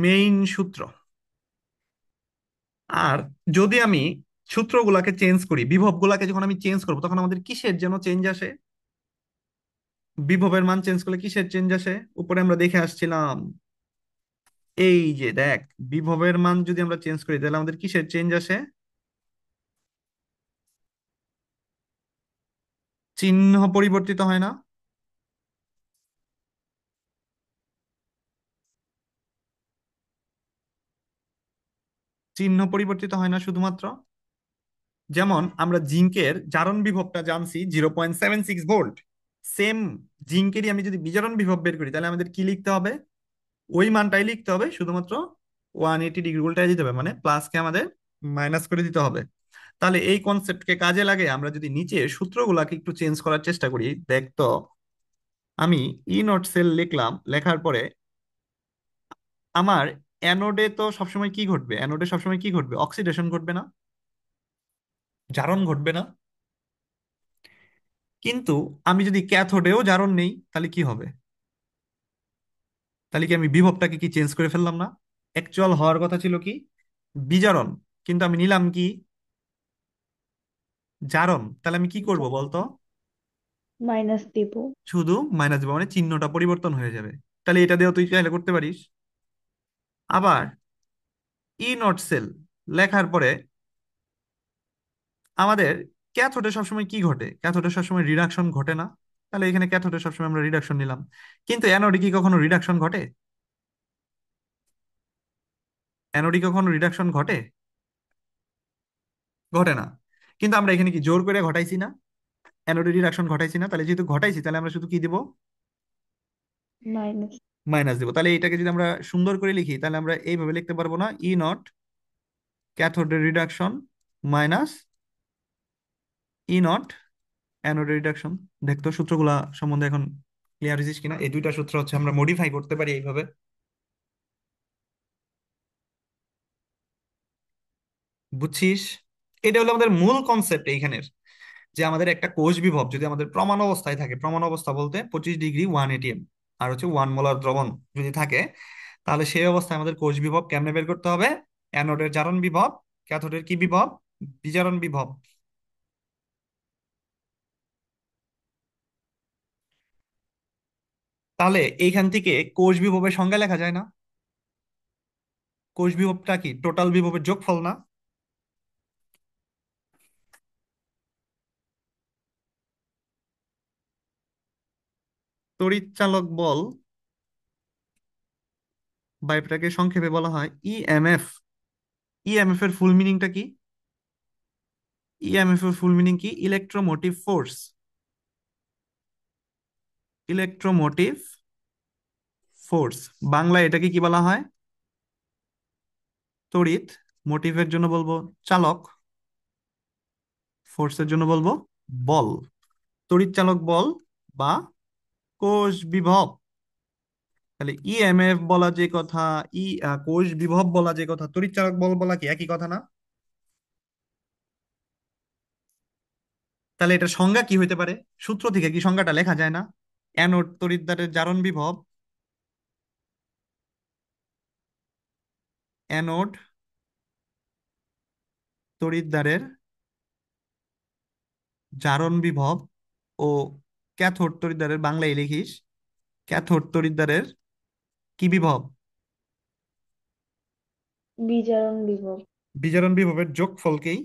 মেইন সূত্র। আর যদি আমি সূত্রগুলাকে চেঞ্জ করি, বিভবগুলাকে যখন আমি চেঞ্জ করবো, তখন আমাদের কিসের যেন চেঞ্জ আসে? বিভবের মান চেঞ্জ করলে কিসের চেঞ্জ আসে? উপরে আমরা দেখে আসছিলাম, এই যে দেখ, বিভবের মান যদি আমরা চেঞ্জ করি তাহলে আমাদের কিসের চেঞ্জ আসে? চিহ্ন পরিবর্তিত হয় না? চিহ্ন পরিবর্তিত হয় না শুধুমাত্র। যেমন আমরা জিঙ্কের জারণ বিভবটা জানছি 0.76 ভোল্ট, সেম জিঙ্কেরই আমি যদি বিজারণ বিভব বের করি, তাহলে আমাদের কি লিখতে হবে? ওই মানটাই লিখতে হবে, শুধুমাত্র 180 ডিগ্রি উল্টায় দিতে হবে, মানে প্লাসকে আমাদের মাইনাস করে দিতে হবে। তাহলে এই কনসেপ্টকে কাজে লাগে আমরা যদি নিচে সূত্রগুলাকে একটু চেঞ্জ করার চেষ্টা করি, দেখ তো, আমি ই নট সেল লিখলাম, লেখার পরে আমার অ্যানোডে তো সবসময় কি ঘটবে? অ্যানোডে সবসময় কি ঘটবে? অক্সিডেশন ঘটবে না? জারণ ঘটবে না? কিন্তু আমি যদি ক্যাথোডেও জারণ নেই, তাহলে কি হবে? তাহলে কি আমি বিভবটাকে কি চেঞ্জ করে ফেললাম না? অ্যাকচুয়াল হওয়ার কথা ছিল কি বিজারণ, কিন্তু আমি নিলাম কি জারণ। তাহলে আমি কি করব বলতো?
মাইনাস দিব।
শুধু মাইনাস দিব, মানে চিহ্নটা পরিবর্তন হয়ে যাবে। তাহলে এটা দিয়েও তুই চাইলে করতে পারিস। আবার ই নট সেল লেখার পরে আমাদের ক্যাথোডে সবসময় কি ঘটে? ক্যাথোডে সবসময় রিডাকশন ঘটে না? তাহলে এখানে ক্যাথোডে সবসময় আমরা রিডাকশন নিলাম। কিন্তু অ্যানোডে কি কখনো রিডাকশন ঘটে? অ্যানোডে কখনো রিডাকশন ঘটে? ঘটে না। কিন্তু আমরা এখানে কি জোর করে ঘটাইছি না? অ্যানোডে রিডাকশন ঘটাইছি না? তাহলে যেহেতু ঘটাইছি, তাহলে আমরা শুধু কি দিব?
মাইনাস।
মাইনাস দিব। তাহলে এটাকে যদি আমরা সুন্দর করে লিখি তাহলে আমরা এইভাবে লিখতে পারবো না, ই নট ক্যাথোডের রিডাকশন মাইনাস ই নট অ্যানোডের রিডাকশন। দেখতো সূত্রগুলা সম্বন্ধে এখন ক্লিয়ার হয়েছিস কিনা? এই দুইটা সূত্র হচ্ছে আমরা মডিফাই করতে পারি এইভাবে। বুঝছিস? এটা হলো আমাদের মূল কনসেপ্ট এইখানের, যে আমাদের একটা কোষ বিভব যদি আমাদের প্রমাণ অবস্থায় থাকে, প্রমাণ অবস্থা বলতে 25 ডিগ্রি 1 atm আর হচ্ছে 1 মোলার দ্রবণ যদি থাকে, তাহলে সেই অবস্থায় আমাদের কোষ বিভব কেমনে বের করতে হবে? অ্যানোডের জারণ বিভব, ক্যাথোডের কি বিভব? বিজারণ বিভব। তাহলে এইখান থেকে কোষ বিভবের সংজ্ঞা লেখা যায় না? কোষ বিভবটা কি টোটাল বিভবের যোগফল না? তড়িৎচালক বল বা এটাকে সংক্ষেপে বলা হয় ইএমএফ। ইএমএফ এর ফুল মিনিংটা কি? ইএমএফ এর ফুল মিনিং কি? Electromotive force. ইলেকট্রোমোটিভ ফোর্স, বাংলায় এটাকে কি বলা হয়? তড়িৎ। মোটিভের জন্য বলবো চালক, ফোর্সের জন্য বলবো বল। তড়িৎ চালক বল বা কোষ বিভব। তাহলে ইএমএফ বলা যে কথা, কোষ বিভব বলা যে কথা, তড়িৎ চালক বল বলা কি একই কথা না? তাহলে এটা সংজ্ঞা কি হইতে পারে? সূত্র থেকে কি সংজ্ঞাটা লেখা যায় না? অ্যানোড তড়িৎদ্বারের জারণ বিভব, অ্যানোড তড়িৎদ্বারের জারণ বিভব ও ক্যাথোড তড়িৎদ্বারের, বাংলায় লিখিস ক্যাথোড তড়িৎদ্বারের কি বিভব?
বিজারণ বিভব।
বিজারণ বিভবের যোগফলকেই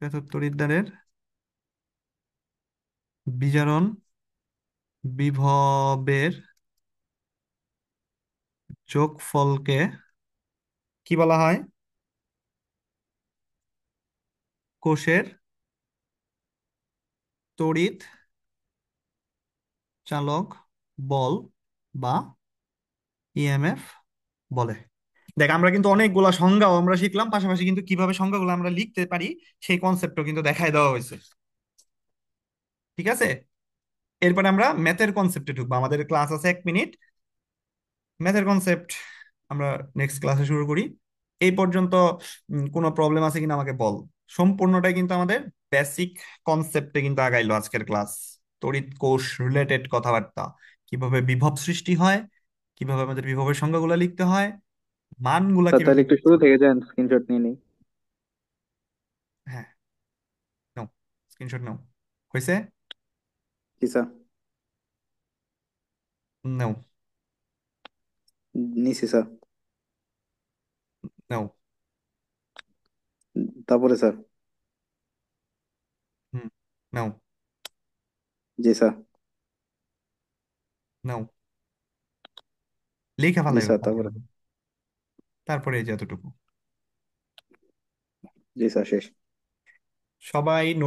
ক্যাথোড তড়িৎদ্বারের বিজারণ বিভবের যোগফলকে কি বলা হয়? কোষের তড়িৎ চালক বল বা ইএমএফ বলে। দেখ আমরা কিন্তু অনেকগুলা সংজ্ঞাও আমরা শিখলাম, পাশাপাশি কিন্তু কিভাবে সংজ্ঞাগুলো আমরা লিখতে পারি সেই কনসেপ্টও কিন্তু দেখাই দেওয়া হয়েছে। ঠিক আছে, এরপরে আমরা ম্যাথের কনসেপ্টে ঢুকবো। আমাদের ক্লাস আছে 1 মিনিট। ম্যাথের কনসেপ্ট আমরা নেক্সট ক্লাসে শুরু করি। এই পর্যন্ত কোনো প্রবলেম আছে কিনা আমাকে বল। সম্পূর্ণটাই কিন্তু আমাদের বেসিক কনসেপ্টে কিন্তু আগাইলো আজকের ক্লাস। তড়িৎ কোষ রিলেটেড কথাবার্তা, কিভাবে বিভব সৃষ্টি হয়, কিভাবে আমাদের বিভবের সংজ্ঞাগুলো লিখতে হয়, মানগুলা
স্যার
কিভাবে।
তাহলে একটু শুরু থেকে যান, স্ক্রিনশট নিয়ে নিই।
হ্যাঁ, নাও স্ক্রিনশট নাও। হয়েছে?
জি স্যার।
নাও।
নিছি স্যার।
নাও।
তারপরে স্যার।
হুম, নাও।
জি স্যার।
নাও, লেখা
জি
ফেলাইবা
স্যার,
খালি
তারপরে।
আগে। তারপরে এই যে এতটুকু।
জি স্যার, শেষ।
সবাই নোট